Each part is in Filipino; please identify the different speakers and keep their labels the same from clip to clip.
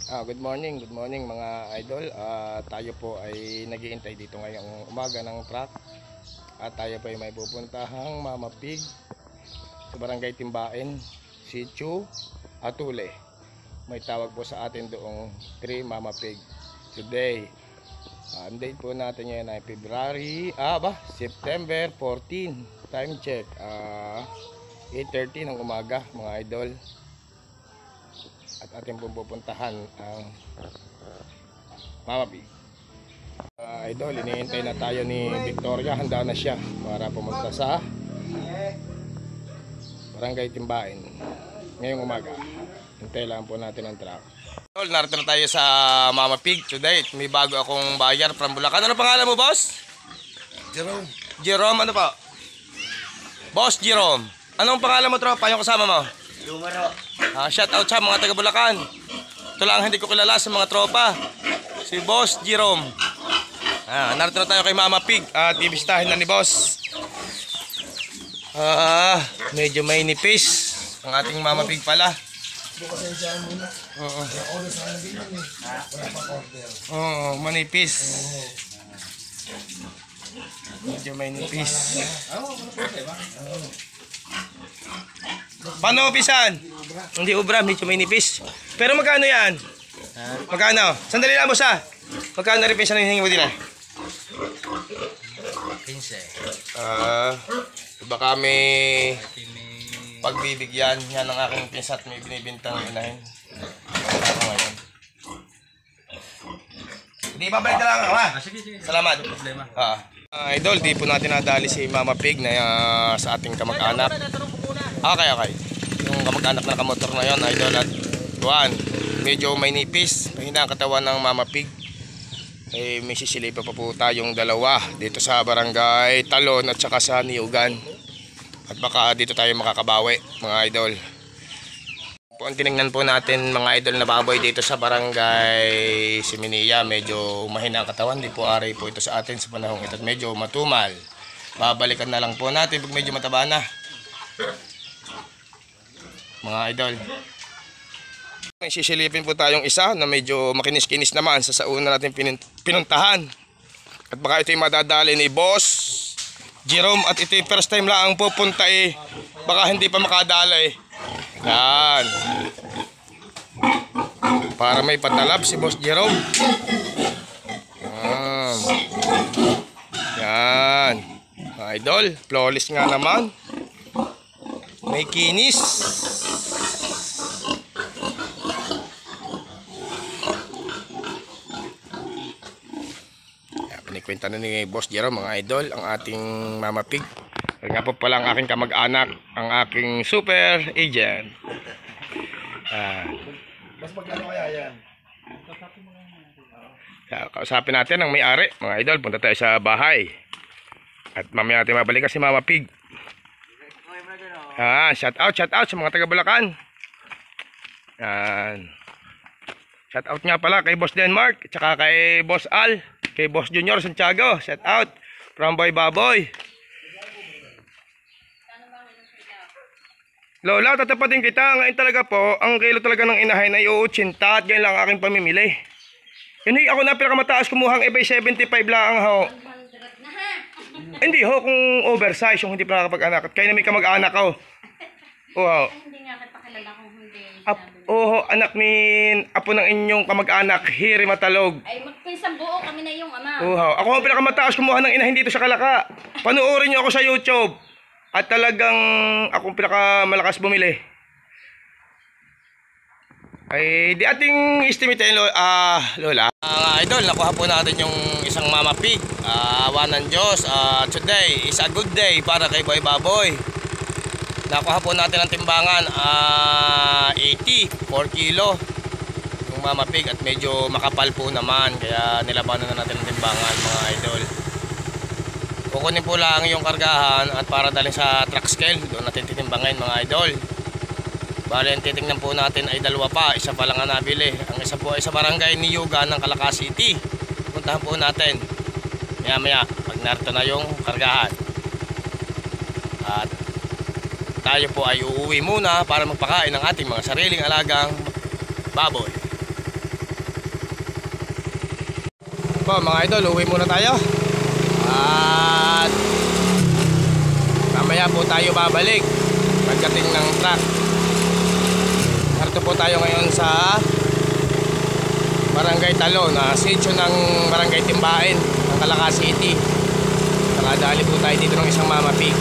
Speaker 1: Good morning mga idol. Tayo po ay naghihintay dito ngayong umaga ng truck. At tayo po ay may pupuntahang Mama Pig sa Barangay Timbain, Sitio, Atule. May tawag po sa atin doong 3 Mama Pig today. Ang date po natin ngayon ay September 14. Time check 8:30 ng umaga mga idol. At ating pupuntahan ang Mama Pig. Idol, hinihintay na tayo ni Victoria. Handa na siya para pumunta sa Barangay Timbain ngayong umaga. Hintay lang po natin ang truck. Idol, narito na tayo sa Mama Pig today. May bago akong buyer from Bulacan. Ano pangalan mo, boss?
Speaker 2: Jerome.
Speaker 1: Jerome, ano pa? Boss Jerome. Anong pangalan mo, tropa? Yung kasama mo?
Speaker 2: Lumaro.
Speaker 1: Shout out sa mga taga Bulacan. Ito lang hindi ko kilala sa mga tropa. Si Boss Jerome. Narito na tayo kay Mama Pig at ibistahin na ni Boss. Medyo may nipis ang ating Mama Pig pala.
Speaker 2: Pasensyahan muna.
Speaker 1: Oo.
Speaker 2: Order sa akin din yun eh. Wala pang order.
Speaker 1: Oo, manipis. Medyo may nipis.
Speaker 2: Wala problema.
Speaker 1: Paano pisan? Hindi ubra, medyo may nipis. Pero magkano yan? Magkano? Sandali lang boss ha. Magkano rin pisan ang hihingi mo din ha? 15. Baka may pagbibigyan. Yan ang aking pinsat. May binibintang inahin. Ako ngayon. Hindi, babalik na lang ako ha.
Speaker 2: Sige.
Speaker 1: Salamat.
Speaker 2: Problema.
Speaker 1: Idol, di po natin nadali si Mama Pig na sa ating kamag-anak. Okay. Yung kamag-anak na kamotor na yun, idol, at tuwan, medyo may nipis. Mahina ang katawan ng Mama Pig. May sisilipa pa po tayong dalawa dito sa Barangay Talon at saka sa Niugan. At baka dito tayo makakabawi, mga idol. Kung tinignan po natin mga idol na baboy dito sa Barangay Siminia, medyo mahina ang katawan. Di po aray po ito sa atin sa panahong ito. Medyo matumal. Babalikan na lang po natin pag medyo mataba na. Mga idol. Sisilipin po tayong isa na medyo makinis-kinis naman sa sauna natin pinuntahan. At baka ito yung madadali ni Boss Jerome at ito yung first time lang ang pupunta baka hindi pa makadali. Yan. Para may patalab si Boss Jerome. Yan. Idol, flawless nga naman. May kinis. Pinikwenta na ni Boss Jerome mga idol ang ating Mama Pig. Nga po pala ang aking kamag-anak, ang aking super agent.
Speaker 2: Mas magkano kaya yan?
Speaker 1: Kausapin natin ang may-ari mga idol. Punta tayo sa bahay. At mamaya natin mabalikan si Mama Pig. Shout out sa mga taga Bulacan. Shout out nga pala kay Boss Denmark, tsaka kay Boss Al, kay Boss Junior Santiago. Shout out from Boy Baboy. Lola, tatapatin kita. Ngayon talaga po, ang kilo talaga ng inahin ay 80 at ganyan lang aking pamimili. Hindi ako na pinakamataas kumuhang ebay 75 lang ho. Hindi ho, kung oversize yung hindi pa nakapag-anak. At kayo na may kamag-anak ko.
Speaker 3: Hindi nga kita kilala kung hindi.
Speaker 1: Anak ni apo ng inyong kamag-anak, Hiri Matalog.
Speaker 3: Ay, magpinsang buo kami na yung ama.
Speaker 1: Ako ang pinakamataas kumuha ng inahin dito sa Kalaka. Panuorin niyo ako sa YouTube. At talagang akong pinakamalakas bumili. Ay, di ating estimate Lola. Idol, nakuha po natin yung isang Mama Pig. Awa ng Diyos. Today is a good day para kay Boy Baboy. Nakuha po natin ang timbangan 4 kilo yung Mama Pig at medyo makapal po naman. Kaya nilabanan na natin ang timbangan mga idol. Kukunin po lang yung kargahan at para dalhin sa truck scale. Doon natin titimbangin mga idol. Bali ang titingnan po natin ay dalawa pa. Isa pa lang ang nabili. Ang isa po ay sa Barangay Niugan ng Calaca City. Puntahan po natin maya pag narito na yung kargahan. At tayo po ay uuwi muna para magpakain ng ating mga sariling alagang baboy. po mga idol, uwi muna tayo. At mamaya po tayo babalik pagdating ng truck. Narito po tayo ngayon sa Barangay Talon, sitio ng Barangay Timbain ng Calaca City. Nakadali po tayo dito ng isang Mama Pig.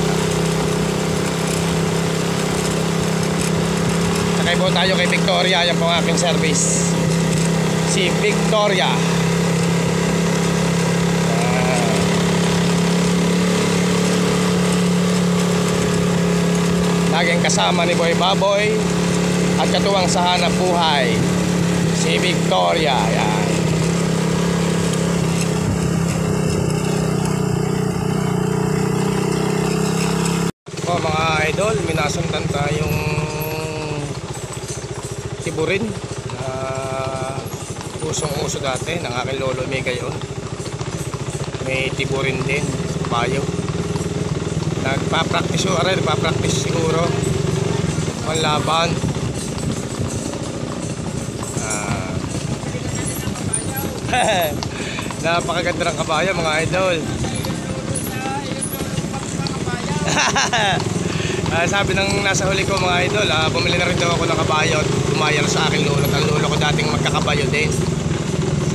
Speaker 1: Sakay po tayo kay Victoria. Yan po ang aking service, si Victoria. Laging kasama ni Boy Baboy at katuwang sa hanap buhay, si Victoria. Yan. Po mga idol, minasundan tayong tiburin na usong-uso dati ng aking lolo may gayon. May tiburin din, payo. Nagpa-practice siguro ang laban. Napakaganda ng kabayo mga idol. Sabi ng nasa huli ko mga idol, bumili na rin daw ako ng kabayo at lumayar sa aking lolo. Ang lolo ko dating magkakabayo din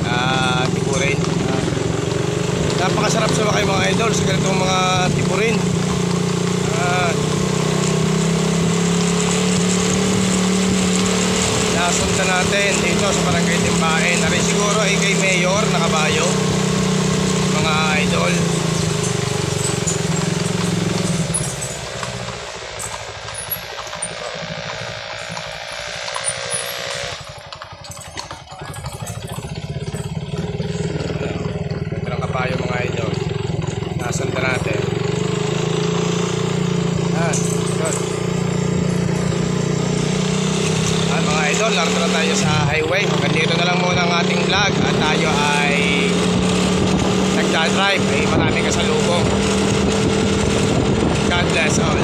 Speaker 1: sa tiburin. Napakasarap sa wakay mga idol sa ganitong mga tiburin. Nasundan natin dito sa Barangay Timbain. Narin siguro ay kay Mayor na kabayo mga idol. Ito ang kabayo mga idol. Nasundan natin. Mga idol, narito na tayo sa highway. Hanggang dito na lang muna ang ating vlog. At tayo ay nagdadrive. Ay maraming kasalubong. God bless all.